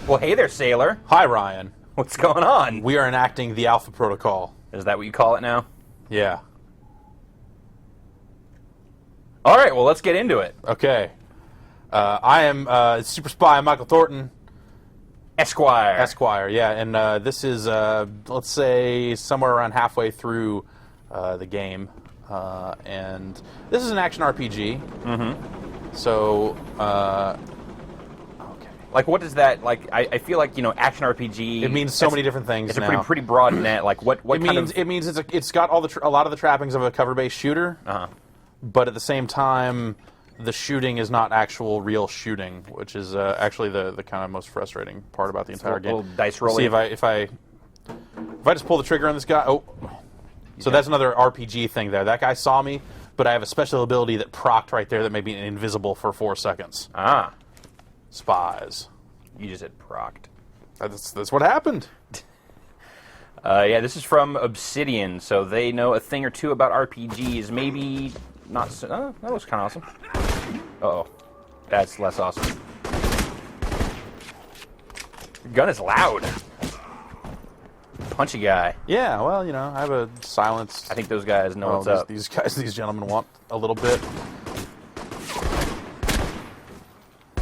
Well, hey there, sailor. Hi, Ryan. What's going on? We are enacting the Alpha Protocol. Is that what you call it now? Yeah. All right, well, let's get into it. Okay. I am Super Spy Michael Thornton. Esquire. Yeah. And this is, let's say, somewhere around halfway through the game. And this is an action RPG. Mm-hmm. So, Like, what does that, like, I feel like, action RPG... it means so many different things It's now. a pretty broad net. Like, what kind of... It means it's got a lot of the trappings of a cover-based shooter. Uh-huh. But at the same time, the shooting is not actual real shooting, which is actually the kind of most frustrating part about the entire game. Little dice rolling. See if I just pull the trigger on this guy. Oh, so that's another RPG thing there. That guy saw me, but I have a special ability that procced right there that made me invisible for 4 seconds. Ah. Spies. You just said procced. That's what happened. Yeah, this is from Obsidian, so they know a thing or two about RPGs. Maybe not so... Oh, that looks kind of awesome. Uh-oh. That's less awesome. Your gun is loud. Punchy guy. Yeah, well, I have a silence. I think those guys know what's up. These gentlemen want a little bit.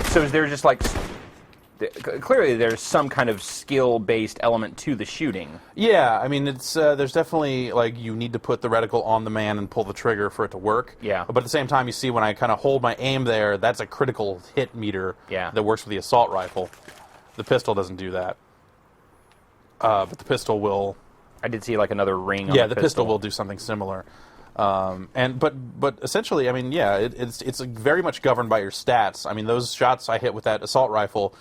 So is there just like... Clearly there's some kind of skill-based element to the shooting. Yeah, I mean, it's there's definitely, like, you need to put the reticle on the man and pull the trigger for it to work. Yeah. But at the same time, you see when I kind of hold my aim there, that's a critical hit meter that works with the assault rifle. The pistol doesn't do that. But the pistol will... I did see, like, another ring on the pistol will do something similar. But essentially, I mean, yeah, it's very much governed by your stats. I mean, those shots I hit with that assault rifle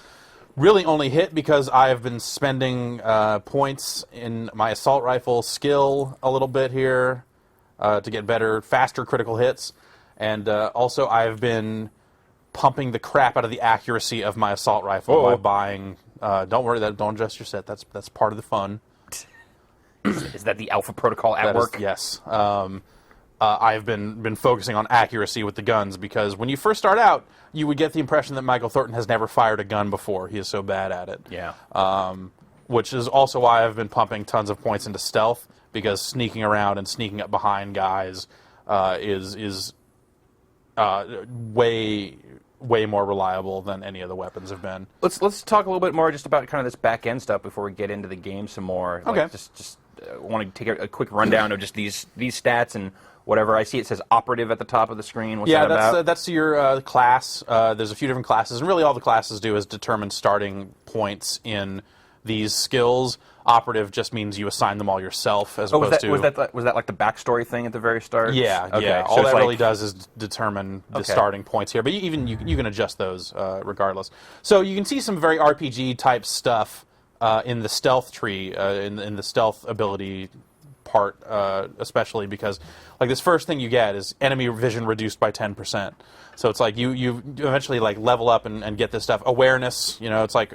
really only hit because I've been spending points in my assault rifle skill a little bit here to get better, faster critical hits. And also I've been pumping the crap out of the accuracy of my assault rifle by buying... don't worry, don't adjust your set. That's part of the fun. Is that the Alpha Protocol at work? Yes. I've been focusing on accuracy with the guns because when you first start out, you would get the impression that Michael Thornton has never fired a gun before. He is so bad at it. Yeah. Which is also why I've been pumping tons of points into stealth, because sneaking around and sneaking up behind guys is way more reliable than any of the weapons have been. Let's talk a little bit more just about kind of this back end stuff before we get into the game some more. Okay. Like, just want to take a quick rundown of just these stats and whatever. I see it says operative at the top of the screen. What's that about? That's your class. There's a few different classes, and really all the classes do is determine starting points in these skills. Operative just means you assign them all yourself, as opposed to... Was that like the backstory thing at the very start? Yeah, okay. yeah. So All that really does is determine the Okay. starting points here, but you can adjust those regardless. So you can see some very RPG type stuff in the stealth tree, in the stealth ability part, especially because, like, this first thing you get is enemy vision reduced by 10%. So it's like you eventually, like, level up and get this stuff. Awareness, it's like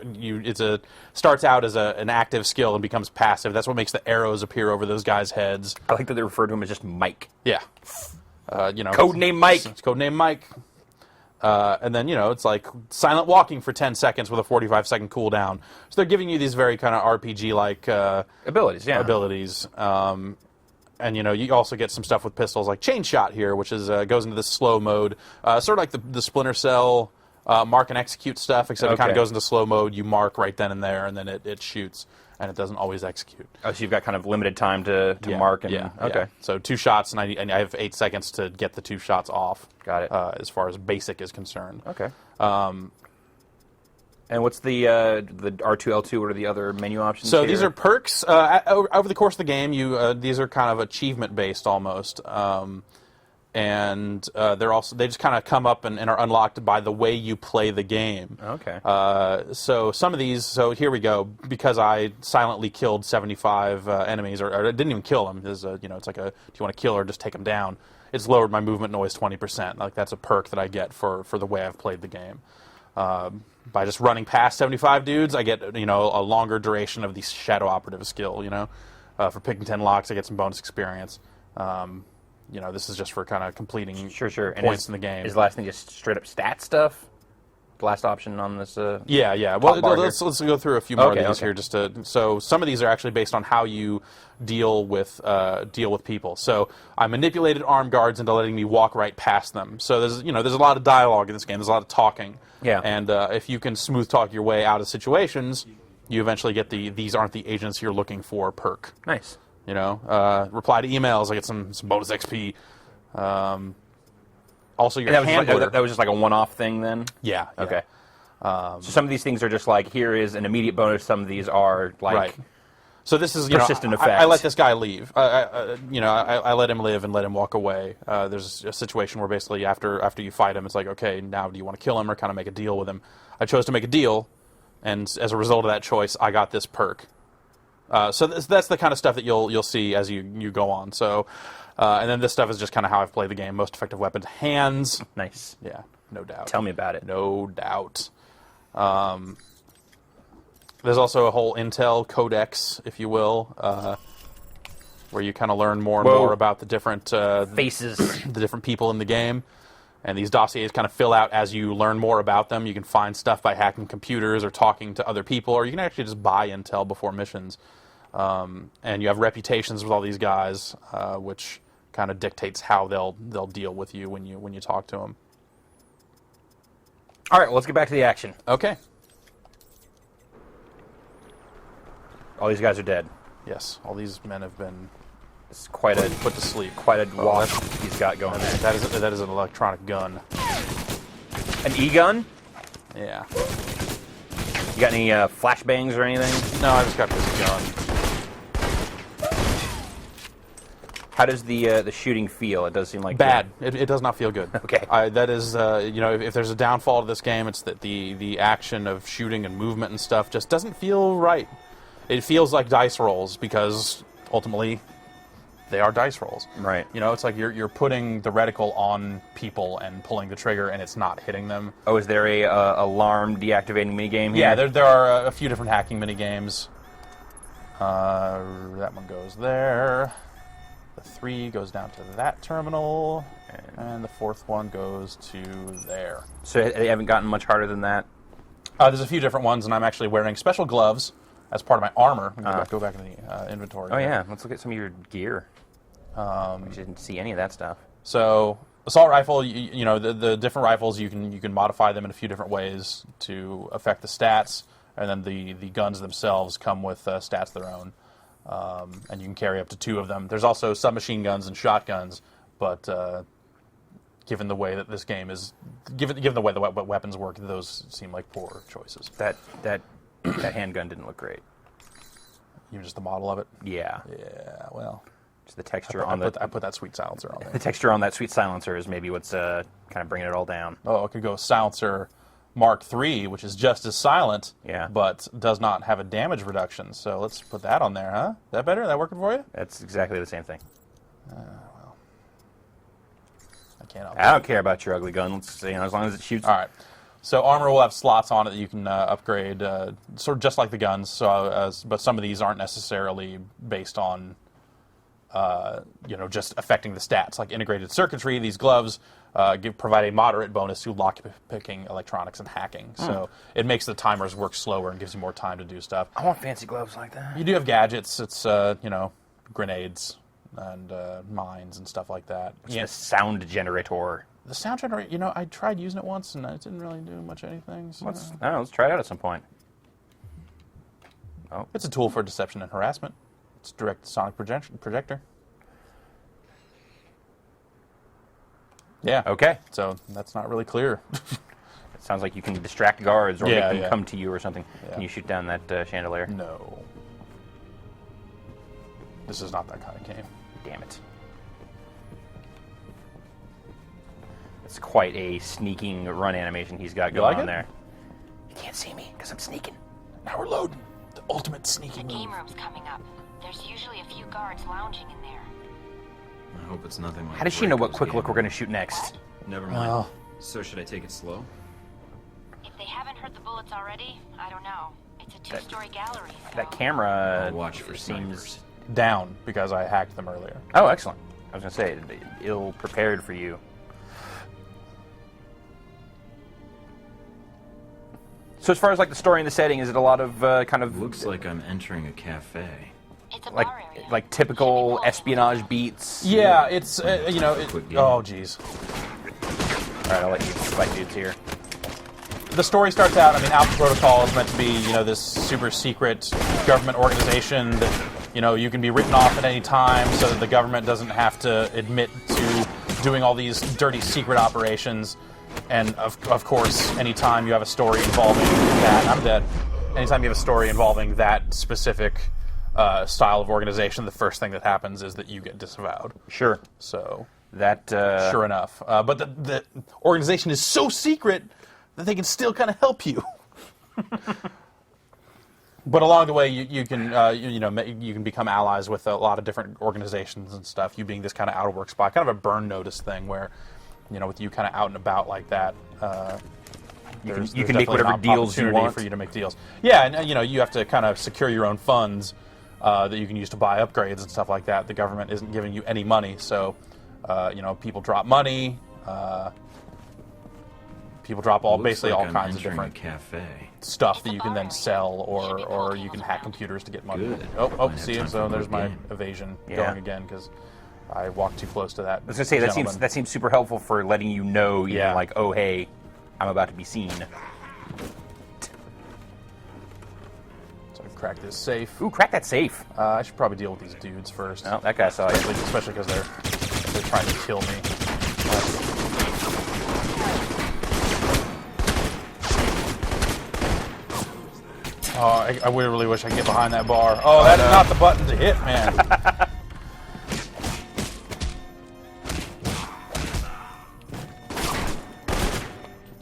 starts out as an active skill and becomes passive. That's what makes the arrows appear over those guys' heads. I like that they refer to him as just Mike. Yeah. Codename Mike. It's codename Mike. And then, it's like silent walking for 10 seconds with a 45-second cooldown. So they're giving you these very kind of RPG-like abilities, yeah. abilities. And, you also get some stuff with pistols like Chain Shot here, which is goes into this slow mode. Sort of like the Splinter Cell mark and execute stuff, except it kind of goes into slow mode. You mark right then and there, and then it shoots, and it doesn't always execute. Oh, so you've got kind of limited time to mark. And okay. So 2 shots, and I have 8 seconds to get the 2 shots off. Got it. As far as basic is concerned. Okay. And what's the R2L2? What are the other menu options? So here? these are perks. Over the course of the game, these are kind of achievement based almost, and they just kind of come up and are unlocked by the way you play the game. Okay. So some of these. So here we go. Because I silently killed 75 enemies, or I didn't even kill them. It's like do you want to kill or just take them down? It's lowered my movement noise 20%. Like, that's a perk that I get for the way I've played the game. By just running past 75 dudes, I get a longer duration of the Shadow Operative skill. For picking 10 locks, I get some bonus experience. This is just for kind of completing sure. points in the game. Is the last thing just straight up stat stuff? last option on this? Yeah. Well, bar let's go through a few more Okay, of these okay. here. So some of these are actually based on how you deal with people. So I manipulated armed guards into letting me walk right past them. So there's a lot of dialogue in this game. There's a lot of talking. Yeah. And if you can smooth talk your way out of situations, you eventually get the "these aren't the agents you're looking for" perk. Nice. Reply to emails. I get some bonus XP. Also, your And handler. that was just like a one-off thing then? Yeah. Okay. So some of these things are just like, here is an immediate bonus. Some of these are like... Right. So this is persistent I effects. let this guy leave. I let him live and let him walk away. There's a situation where basically after you fight him, it's like, okay, now do you want to kill him or kind of make a deal with him? I chose to make a deal, and as a result of that choice, I got this perk. So that's the kind of stuff that you'll see as you go on. So, and then this stuff is just kind of how I've played the game. Most effective weapons, hands. Nice. Yeah, no doubt. Tell me about it. No doubt. There's also a whole intel codex, if you will, where you kind of learn more and Whoa. more about the different Faces. the different people in the game. And these dossiers kind of fill out as you learn more about them. You can find stuff by hacking computers or talking to other people, or you can actually just buy intel before missions. And you have reputations with all these guys, which kind of dictates how they'll deal with you when you talk to them. All right, well, let's get back to the action. Okay. All these guys are dead. Yes, all these men have been It's quite a put to sleep. watch he's got going there. That is an electronic gun. An E-gun? Yeah. You got any flashbangs or anything? No, I just got this gun. How does the shooting feel? It does seem like Bad. It does not feel good. Okay. That is, if there's a downfall to this game, it's that the action of shooting and movement and stuff just doesn't feel right. It feels like dice rolls because ultimately they are dice rolls. Right. It's like you're putting the reticle on people and pulling the trigger, and it's not hitting them. Oh, is there a alarm deactivating minigame here? Yeah, there are a few different hacking mini games. That one goes there. The 3 goes down to that terminal, and the 4th one goes to there. So they haven't gotten much harder than that? There's a few different ones, and I'm actually wearing special gloves as part of my armor. Go back in the inventory. Oh, yeah. Let's look at some of your gear. I didn't see any of that stuff. So, assault rifle, the different rifles, you can modify them in a few different ways to affect the stats, and then the guns themselves come with stats of their own. And you can carry up to 2 of them. There's also submachine guns and shotguns, but given the way that this game is, given the way the weapons work, those seem like poor choices. That handgun didn't look great. Even just the model of it? Yeah. Yeah, well, Just the texture I on put that sweet silencer on the there. texture on that sweet silencer is maybe what's kind of bringing it all down. Oh, it could go silencer Mark III, which is just as silent, Yeah. but does not have a damage reduction. So let's put that on there, huh? That better? That working for you? That's exactly the same thing. I can't. I don't care about your ugly gun. Let's as long as it shoots. All right. So armor will have slots on it that you can upgrade, sort of just like the guns. So, but some of these aren't necessarily based on, just affecting the stats. Like integrated circuitry, these gloves provide a moderate bonus to lock-picking, electronics, and hacking. So it makes the timers work slower and gives you more time to do stuff. I want fancy gloves like that. You do have gadgets. It's grenades and mines and stuff like that. Yeah. The sound generator. The sound generator, I tried using it once and it didn't really do much anything. So. I don't know, let's try it out at some point. Oh, It's a tool for deception and harassment. It's a direct sonic projector. Yeah. okay. So that's not really clear. It sounds like you can distract guards or Yeah, make them yeah. come to you or something. Yeah. Can you shoot down that chandelier? No. This is not that kind of game. Damn it. It's quite a sneaking run animation he's got You going like on it? there. You can't see me because I'm sneaking. Now we're loading. The ultimate sneaky The move. game room's coming up. There's usually a few guards lounging in there. I hope it's nothing like How does she know what Draco's quick look game. we're going to shoot next? Never mind. Well. So should I take it slow? If they haven't heard the bullets already, I don't know. It's a two-story gallery, so... That camera I'll watch for seems... snipers. Down because I hacked them earlier. Oh, excellent. I was going to say, ill-prepared for you. So as far as like the story and the setting, is it a lot of kind of Looks like I'm entering a cafe. It's a like bar area. like typical espionage beats? Yeah, it's Quick game. oh jeez. All right, I'll let you fight dudes here. The story starts out, I mean, Alpha Protocol is meant to be, this super secret government organization that, you can be written off at any time so that the government doesn't have to admit to doing all these dirty secret operations. And, of course, anytime you have a story involving that, I'm dead. Anytime you have a story involving that specific style of organization, the first thing that happens is that you get disavowed. Sure. So, That sure enough. But the organization is so secret that they can still kind of help you. But along the way, you can you can become allies with a lot of different organizations and stuff. You being this kind of out of work spot, kind of a burn notice thing where, with you kind of out and about like that, you there's can make definitely whatever an deals you opportunity want for you to make deals. Yeah, and you have to kind of secure your own funds that you can use to buy upgrades and stuff like that. The government isn't giving you any money, so people drop money. People drop basically all kinds of different A cafe. stuff that you can then sell, or you can hack computers to get money. Good. Oh, Might have see, time so for there's a my game. evasion Yeah. going again because I walked too close to that. I was gonna say that seems super helpful for letting you know, Yeah. like, oh hey, I'm about to be seen. So I crack this safe. Ooh, crack that safe. I should probably deal with these dudes first, Oh, that guy saw you. especially because they're trying to kill me. Oh, I really wish I could get behind that bar. Oh, that's not the button to hit, man.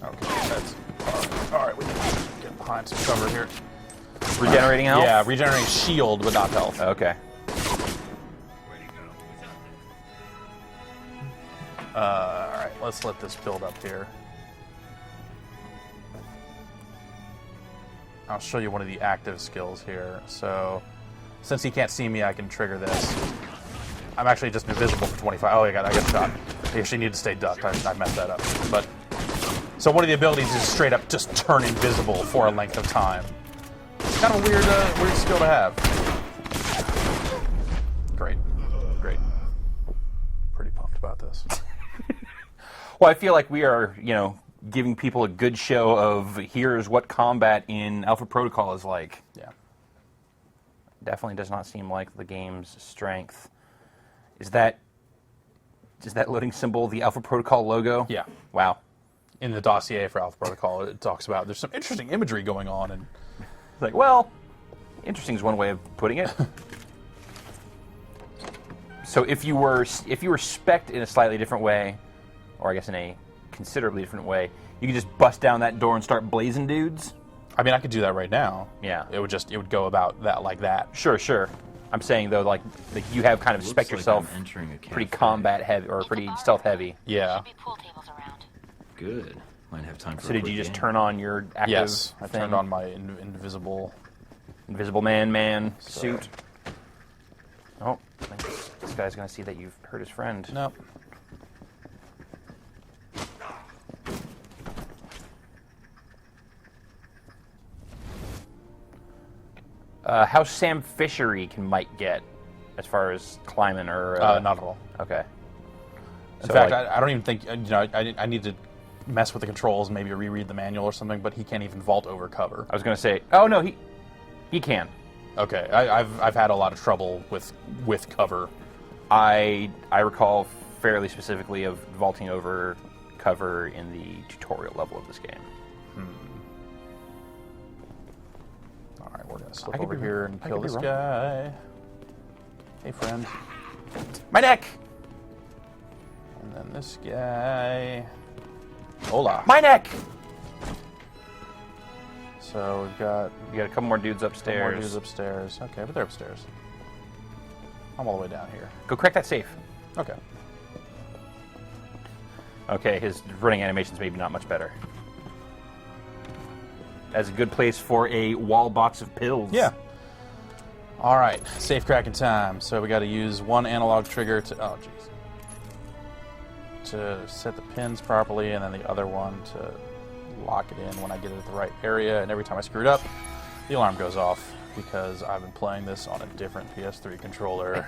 Okay, that's all right. We can get behind some cover here. Regenerating health? Yeah, regenerating shield, but not health. Okay. All right, let's let this build up here. I'll show you one of the active skills here. So, since he can't see me, I can trigger this. I'm actually just invisible for 25. Oh, I got shot. I actually need to stay ducked. I messed that up. But so one of the abilities is straight up just turn invisible for a length of time. It's kind of a weird skill to have. Great. Pretty pumped about this. Well, I feel like we are, giving people a good show of here's what combat in Alpha Protocol is like. Yeah. Definitely does not seem like the game's strength. Is that loading symbol the Alpha Protocol logo? Yeah. Wow. In the dossier for Alpha Protocol, it talks about there's some interesting imagery going on, and It's like, well, interesting is one way of putting it. So if you were spec'd in a slightly different way, or I guess in a considerably different way, you could just bust down that door and start blazing dudes? I mean, I could do that right now. Yeah. It would go about that like that. Sure. I'm saying though, like you have kind of Looks spec like yourself I'm entering a cafe. pretty combat heavy or pretty stealth heavy. Yeah. There should be pool tables around. Good. Might have time for So a did quick you just game. turn on your active Yes, I thing? turned on my invisible. Invisible man suit? Oh, I think this guy's gonna see that you've hurt his friend. No. How Sam Fishery might get as far as climbing or Not at all. Okay. In So, fact, like- I don't even think I need to mess with the controls and maybe reread the manual or something. But he can't even vault over cover. I was gonna say, oh no, he can. Okay, I've had a lot of trouble with cover. I recall fairly specifically of vaulting over cover in the tutorial level of this game. All right, we're gonna I slip could over be here wrong. and I kill could be this wrong. guy. Hey, friend. My neck! And then this guy. Hola. My neck! So we've got You got a couple more dudes more upstairs. dudes upstairs. Okay, but they're upstairs. I'm all the way down here. Go crack that safe. Okay. Okay, his running animation's maybe not much better. That's a good place for a wall box of pills. Yeah. All right, safe cracking time. So we got to use one analog trigger to to set the pins properly, and then the other one to lock it in when I get it at the right area, and every time I screw it up, the alarm goes off because I've been playing this on a different PS3 controller.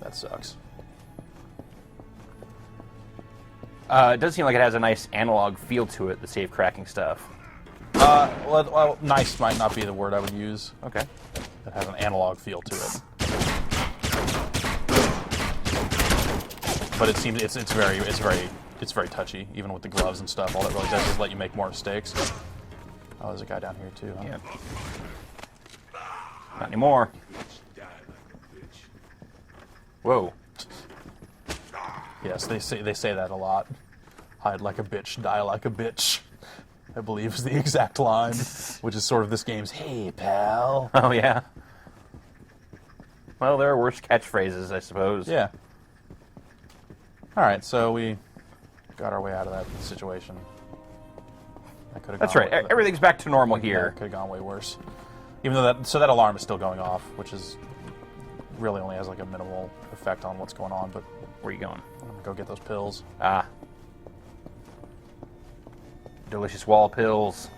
That sucks. It does seem like it has a nice analog feel to it, the safe cracking stuff. Well, nice might not be the word I would use. Okay. It has an analog feel to it. But it seems it's very touchy, even with the gloves and stuff. All it really does is let you make more mistakes. Oh, there's a guy down here too. Huh? Yeah. Not anymore. Whoa. Yes, they say that a lot. Hide like a bitch, die like a bitch, I believe is the exact line, which is sort of this game's "Hey, pal." Oh yeah. Well, there are worse catchphrases, I suppose. Yeah. All right, so we got our way out of that situation. That's right. Everything's back to normal here. Could have gone way worse. Even though that alarm is still going off, which is really only has like a minimal effect on what's going on. But Where are you going? I'm gonna go get those pills. Ah. Delicious wall pills.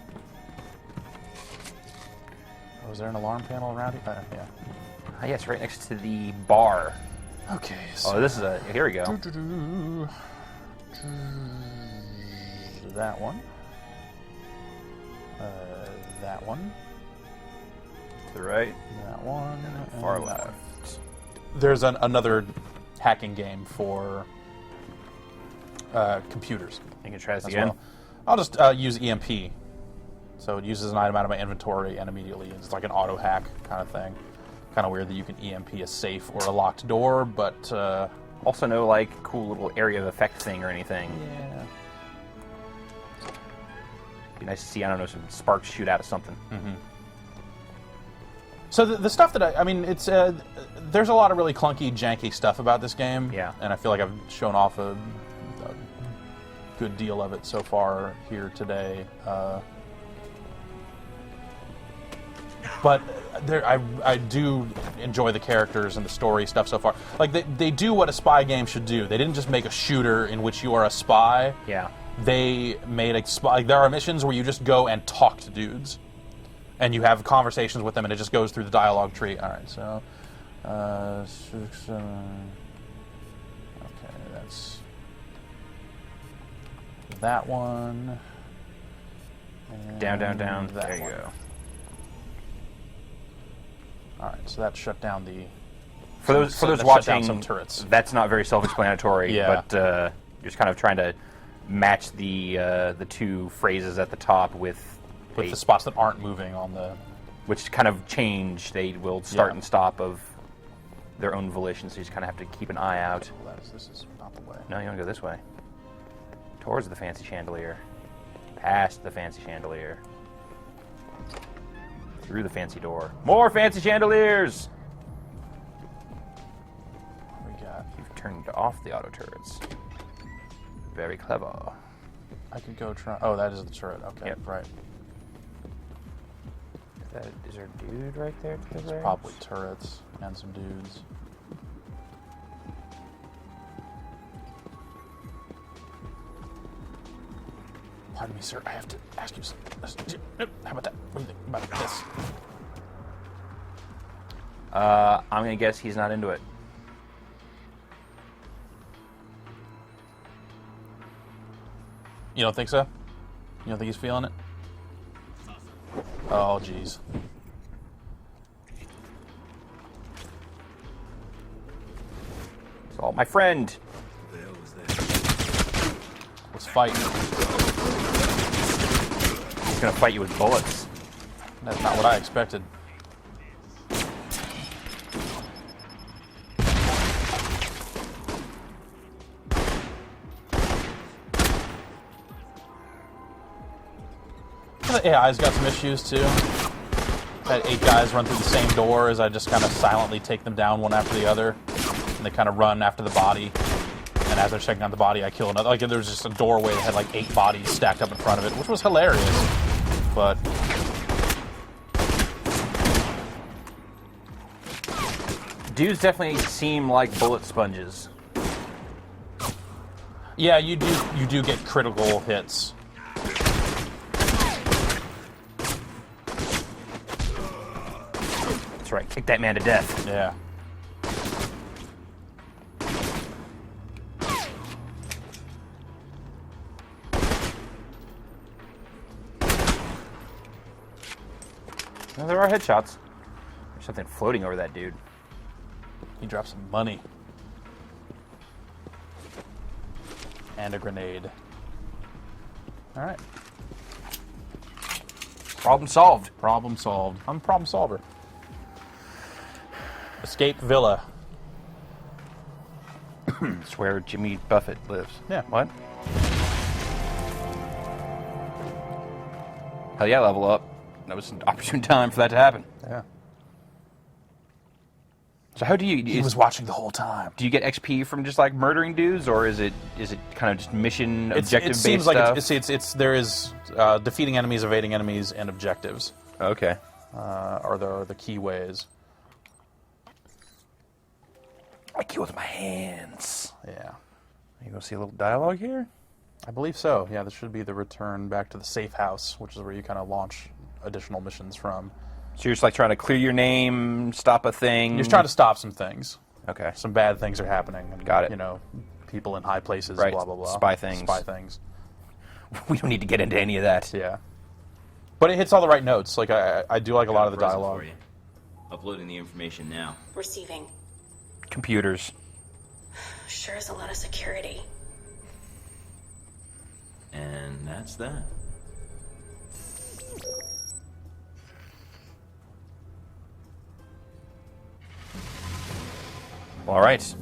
Oh, is there an alarm panel around it? Yeah. Ah, yes, right next to the bar. Okay. So Oh, this is a... Here we go. That one. That one. To the right. That one. And far and that left. one. There's another hacking game for computers You can try this as again. well. I'll just use EMP. So it uses an item out of my inventory and immediately it's like an auto hack kind of thing. Kind of weird that you can EMP a safe or a locked door, but Also no, like, cool little area of effect thing or anything. yeah. Be nice to see, I don't know, some sparks shoot out of something. So the stuff that I mean, it's there's a lot of really clunky, janky stuff about this game. Yeah. And I feel like I've shown off a good deal of it so far here today. But I do enjoy the characters and the story stuff so far. Like they do what a spy game should do. They didn't just make a shooter in which you are a spy. Yeah. They made a spy. Like, there are missions where you just go and talk to dudes, and you have conversations with them, and it just goes through the dialogue tree. All right, so 6, 7. Okay, that's that one. And Down, down, down. that There you one. go. All right, so that shut down the. For those that shut down watching, some turrets. that's not very self-explanatory. Yeah. But you're just kind of trying to match the two phrases at the top with The spots that aren't moving on the. which kind of change. They will start Yeah. and stop of their own volition, so you just kind of have to keep an eye out. This is not the way. No, you want to go this way. Towards the fancy chandelier. Past the fancy chandelier. Through the fancy door. More fancy chandeliers! We got. You've turned off the auto turrets. Very clever. I could go try. Oh, that is the turret. Okay, Yep. right. Is there a dude right there to the It's right? probably turrets and some dudes. Pardon me, sir. I have to ask you something. How about that? What do you think about this? I'm gonna guess he's not into it. You don't think so? You don't think he's feeling it? Oh, jeez. So, my friend. Let's fight. He's gonna fight you with bullets. That's not what I expected. The AI's got some issues too. Had 8 guys run through the same door as I just kind of silently take them down one after the other. And they kind of run after the body. And as they're checking out the body, I kill another. Like, there was just a doorway that had like 8 bodies stacked up in front of it, which was hilarious. But Dudes definitely seem like bullet sponges. Yeah, you do get critical hits. That's right. Kick that man to death. Yeah. Well, there are headshots. There's something floating over that dude. He dropped some money. And a grenade. Alright. Problem solved. Problem solved. I'm a problem solver. Escape Villa. It's where Jimmy Buffett lives. Yeah. What? Hell yeah, level up. That was an opportune time for that to happen. Yeah. So how do you... He was watching the whole time. Do you get XP from just like murdering dudes, or is it kind of just mission objective based It seems like stuff? there is defeating enemies, evading enemies, and objectives Okay. are the key ways. I kill with my hands. Yeah. You gonna see a little dialogue here? I believe so. Yeah, this should be the return back to the safe house, which is where you kind of launch additional missions from. So you're just like trying to clear your name, stop a thing. You're just trying to stop some things. Okay. Some bad things are happening. And, Got it. You know, people in high places, Right. blah, blah, blah. Spy things. Spy things. We don't need to get into any of that. Yeah. But it hits all the right notes. Like, I do like a lot of the Present dialogue. for you. Uploading the information now. Receiving. Computers. Sure is a lot of security. And that's that. All right.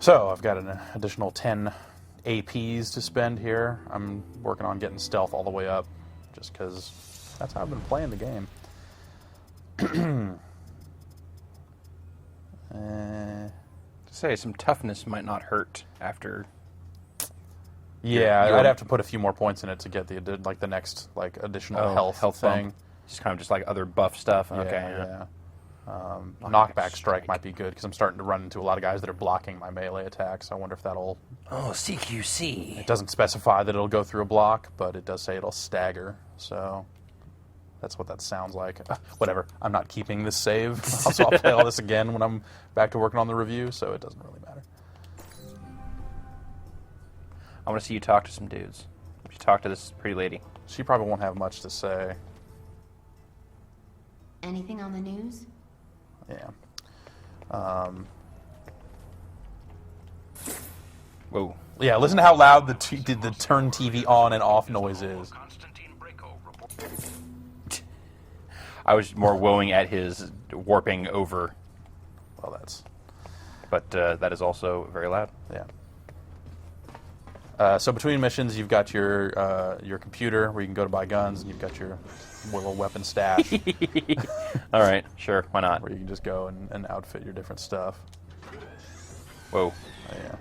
So, I've got an additional 10 APs to spend here. I'm working on getting stealth all the way up, just because that's how I've been playing the game. Say some toughness might not hurt after. Yeah, Your- I'd have to put a few more points in it to get the next additional health thing. bump. Just kind of just like other buff stuff. Yeah, Okay. yeah. Knockback strike might be good because I'm starting to run into a lot of guys that are blocking my melee attacks. I wonder if that'll. Oh, CQC. It doesn't specify that it'll go through a block, but it does say it'll stagger. So that's what that sounds like. Whatever. I'm not keeping this save. So I'll play all this again when I'm back to working on the review. So it doesn't really matter. I want to see you talk to some dudes. You talk to this pretty lady. She probably won't have much to say. Anything on the news? Yeah. Whoa. Yeah. Listen to how loud the turn TV on and off noise is. I was more woeing at his warping over, Well, that's. but that is also very loud. Yeah. So between missions, you've got your computer where you can go to buy guns, and you've got your little weapon stash All right, sure, why not? where you can just go and outfit your different stuff. Whoa. Yeah.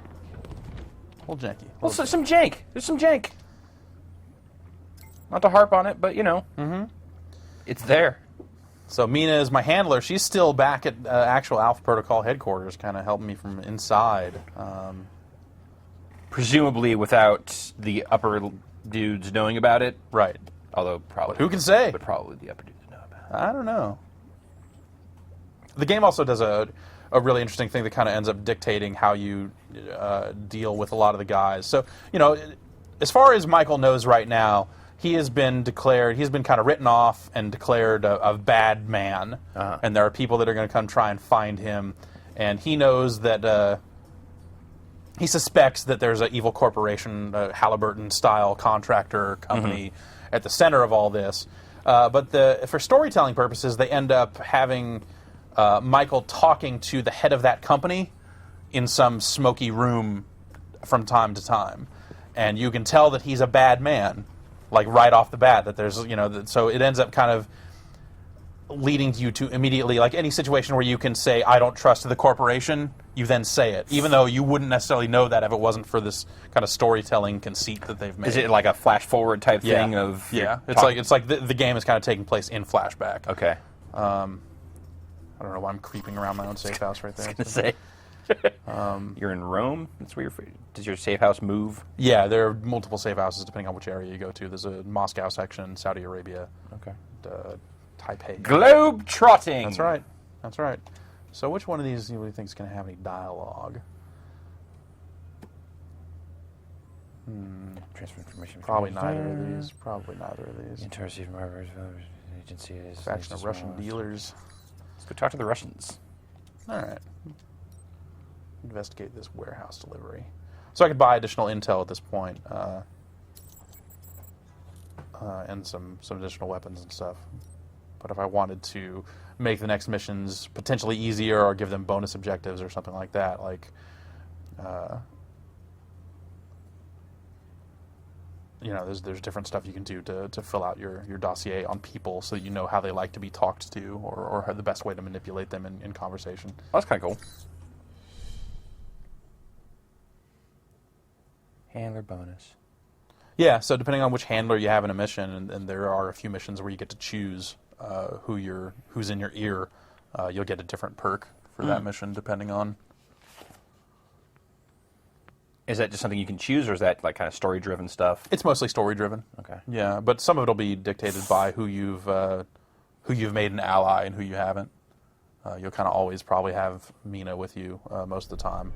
A little janky. Well, so, some jank. There's some jank. Not to harp on it, but you know, it's there. So Mina is my handler. She's still back at actual Alpha Protocol headquarters, kind of helping me from inside. Presumably without the upper dudes knowing about it. Right. Although probably Who can say? But probably the upper dudes know about it. I don't know. The game also does a really interesting thing that kind of ends up dictating how you deal with a lot of the guys. So, you know, as far as Michael knows right now, he has been declared, he's been kind of written off and declared a bad man. Uh-huh. And there are people that are going to come try and find him. And he knows that, he suspects that there's an evil corporation, Halliburton-style contractor company at the center of all this. But for storytelling purposes, they end up having Michael talking to the head of that company in some smoky room from time to time. And you can tell that he's a bad man, like right off the bat, that there's, you know, so it ends up kind of leading you to immediately, like any situation where you can say, I don't trust the corporation, you then say it, even though you wouldn't necessarily know that if it wasn't for this kind of storytelling conceit that they've made. Is it like a flash forward type Yeah. thing of Yeah, it's like the game is kind of taking place in flashback. Okay. I don't know why I'm creeping around my own safe house right there. Gonna say. You're in Rome. That's where does your safe house move? Yeah, there are multiple safe houses depending on which area you go to. There's a Moscow section, Saudi Arabia, Okay. Taipei. Globe trotting. That's right. That's right. So which one of these do you think is going to have any dialogue? Transfer information. Probably neither of these. Probably neither of these. Interesting agency is Faction of Russian dealers. Let's go talk to the Russians. All right. Investigate this warehouse delivery. So I could buy additional intel at this point, and some additional weapons and stuff. But if I wanted to make the next missions potentially easier or give them bonus objectives or something like that, like, you know, there's different stuff you can do to fill out your dossier on people so that you know how they like to be talked to or the best way to manipulate them in conversation. Oh, that's kind of cool. Handler bonus. Yeah, so depending on which handler you have in a mission, and there are a few missions where you get to choose who's in your ear, you'll get a different perk for that mission depending on. Is that just something you can choose, or is that like kind of story-driven stuff? It's mostly story-driven. Okay. Yeah, but some of it'll be dictated by who you've made an ally and who you haven't. You'll kind of always probably have Mina with you most of the time,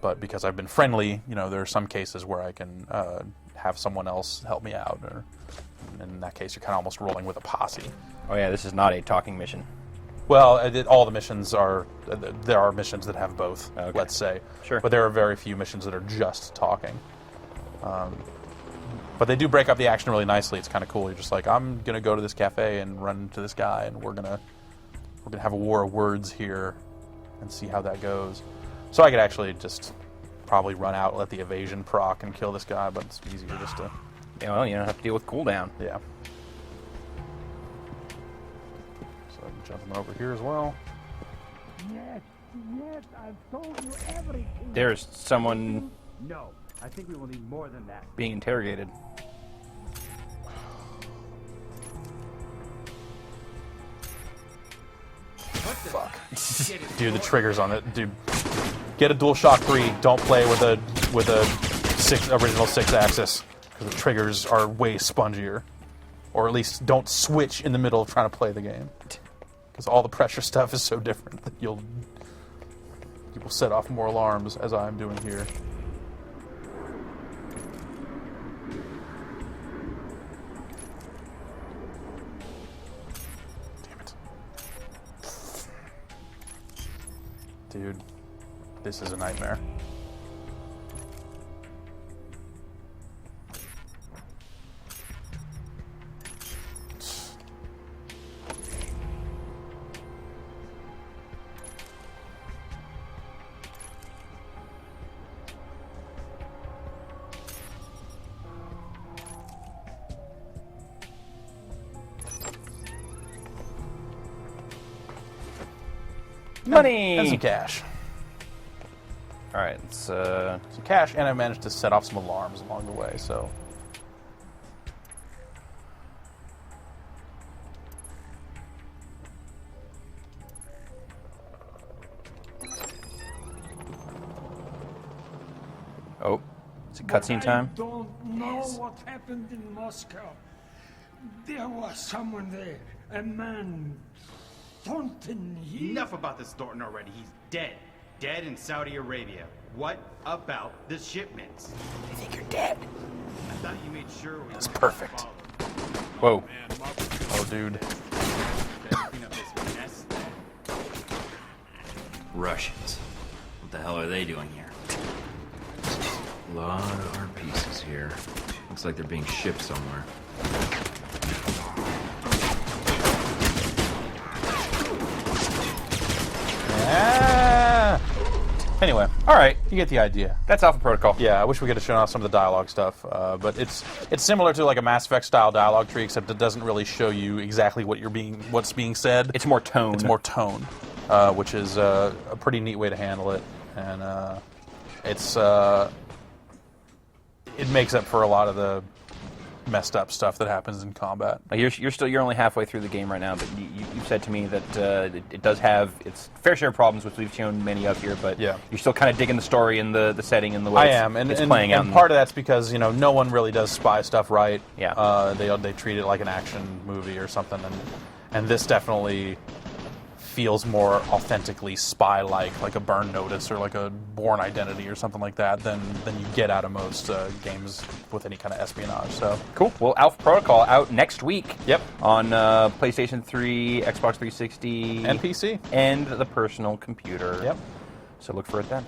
but because I've been friendly, you know, there are some cases where I can have someone else help me out, or in that case, you're kind of almost rolling with a posse. Oh yeah, this is not a talking mission. Well, all the missions are. There are missions that have both. Okay. Let's say, Sure. but there are very few missions that are just talking. But they do break up the action really nicely. It's kind of cool. You're just like, I'm gonna go to this cafe and run into this guy, and we're gonna have a war of words here, and see how that goes. So I could actually just probably run out, let the evasion proc, and kill this guy. But it's easier just to, Yeah, well, you don't have to deal with cooldown. yeah. So I'm jumping over here as well. Yes, I've told you everything. There's someone No, I think we will need more than that. being interrogated. Dude, the triggers on it. Dude, get a DualShock 3. Don't play with a original 6-axis because the triggers are way spongier. Or at least don't switch in the middle of trying to play the game, because all the pressure stuff is so different that you will set off more alarms, as I'm doing here. Damn it. Dude, this is a nightmare. Money! And some cash. Alright, it's, Some cash, and I managed to set off some alarms along the way, so... oh, it's a cutscene time. I don't know what happened in Moscow. There was someone there, a man, Thornton. Enough about this Thornton already. He's dead. Dead in Saudi Arabia. What about the shipments? I think you're dead. I thought you made sure we That's perfect. Whoa. Oh, dude. clean up this mess. Russians. What the hell are they doing here? A lot of art pieces here. Looks like they're being shipped somewhere. Ah! Anyway, Alright, you get the idea. that's Alpha Protocol. Yeah, I wish we could have shown off some of the dialogue stuff, but it's similar to like a Mass Effect style dialogue tree, except it doesn't really show you exactly what's being said. It's more tone. It's more tone, which is a pretty neat way to handle it, and it makes up for a lot of the messed up stuff that happens in combat. You're only halfway through the game right now, but you've said to me that it does have its fair share of problems, which we've shown many of here. But Yeah. you're still kind of digging the story and the setting and the way it's playing out. And part of that's because no one really does spy stuff right. Yeah. They treat it like an action movie or something, and this definitely feels more authentically spy-like a Burn Notice or like a Bourne Identity or something like that than you get out of most games with any kind of espionage. So Cool. Well, Alpha Protocol out next week. Yep. On PlayStation 3, Xbox 360, and PC. and the personal computer. Yep. So look for it then.